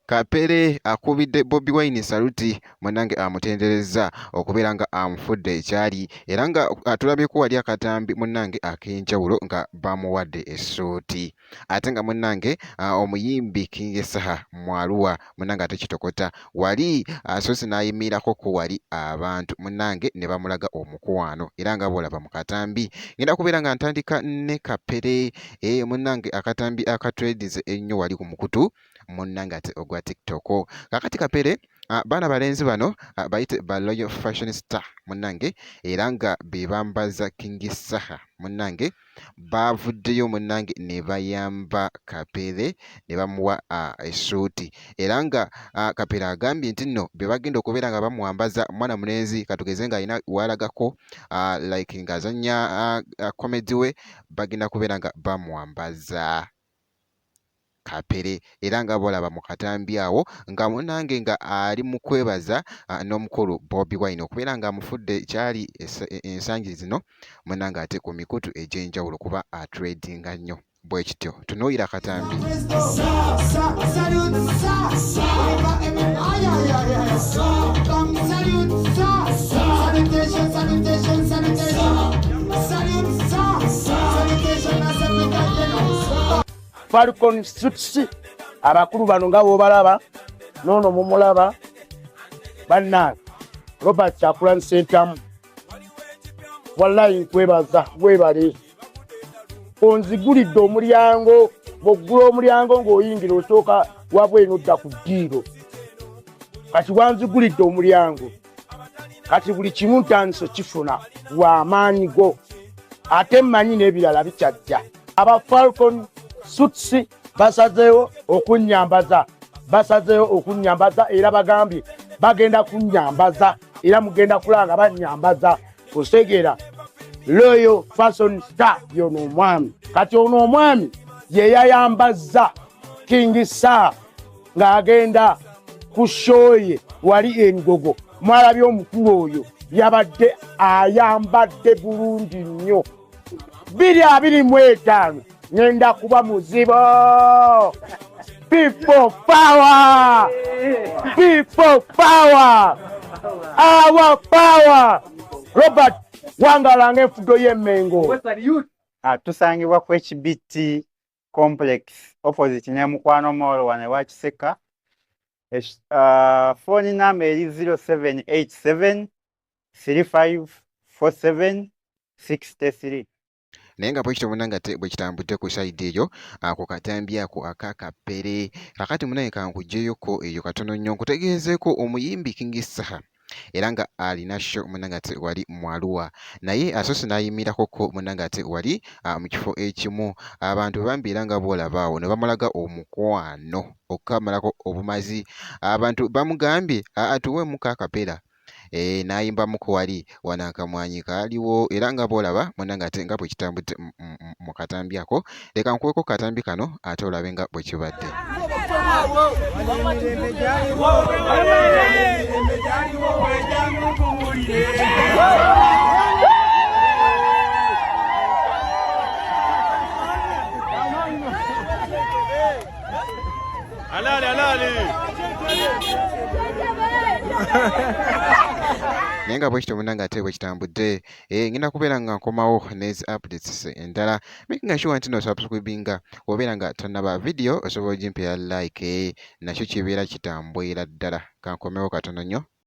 Kapere akubidde Bobi Wine saluti munange amutendereza okubeera nga amufudde ekyali era nga atulabyeko wali akatambi munange ak'enjawulo nga bamuwadde essuuti ate nga munange omuyimbi King Saha Mwaluwa munange ate kitokota wali asoose n'ayimirirako ko wali abantu munange ne bamulaga omukwano era nga bw'olaba mu katambi ngenda kubeera nga ntandika ne Kapere munange akatambi akatwedize ennyo wali ku mukutu munange ate ogwa TikTok kakati Kapere baana balenzi bano bayite ba Royal Fashion Star munange era nga bebambaza King Saha munange bavuddeyo munange ne bayamba Kapere ne bamuwa essuuti era nga Kapere agambye nti nno be bagenda okubeera nga bamuwambaza mwana mulenzi katugeze nga alina walagako like ng'azannya comedy we bagenda kubeera nga bamuwambaza Kapere era nga bolaba mu katambi awo nga munange nga ali mu kwebaza n'omukulu Bobi Wine okubeera nga amufudde kyali ensangi zino munange ate ku mikutu egy'enjawulo kuba atradinga nnyo bwe kityo tunuulira katambi. Falcon Suits abakulu bano nga bw'obalaba noono mumulaba bannange Robert Kyagulanyi Ssentamu wallahi nkwebaza webale onzigulidde omulyango bw'oggula omulyango ng'oyingira osooka wabweno odda ku ddiiro kati wanzigulidde omulyango kati buli kimu ntandise kifuna w'amaanyi go ate mmanyi n'ebirala bikyajja aba Falcon Suits basazeewo okunnyambaza era bagambye bagenda kunnyambaza era mugenda kulanga bannyambaza osegeera Royal Fashion Star yono omwami kati ono omwami ye yayambazza King Saha ng'agenda ku shoye wali Engogo mwalabye omukulu oyo yabadde ayambadde bulungi nnyo 2025 ngenda kuba muzibo people power our power Robert Wangalanga enfudo y'Emmengo tusangibwa ku HBT complex opposite ne Mukwano Mall wane wa Kiseka phone number eri 0787 354763 naye nga bwe kityo munange bwe kitambudde ku side eyo ku katambi ako aka Kapere kakati munange kankuggyeyoko eyo katono nnyo nkutegeezeeko omuyimbi King Saha era nga alina show munange ate wali Mwaluwa naye asoose n'ayimirakoko munange ate wali mu kifo ekimu abantu bambiira nga bw'olabaawo ne bamulaga omukwano okukamalako obumazi abantu bamugambye atuweemuka Kapera n'ayimbamuko wali wanakamwanyi kaaliwo era nga bw'olaba munange ate nga bwe kitambudde mu katambi ako leka nkuweko katambi kano ate olabe nga bwe kibadde. naye nga bwe kityo munange ate bwe kitambudde ngenda kubeera nga nkomawo nezi updates endala making sure nti no subscribinga obeera nga tonnaba video osobola ogimpeera like nakyo kibeera kitambwera ddala kankomewo katono nnyo.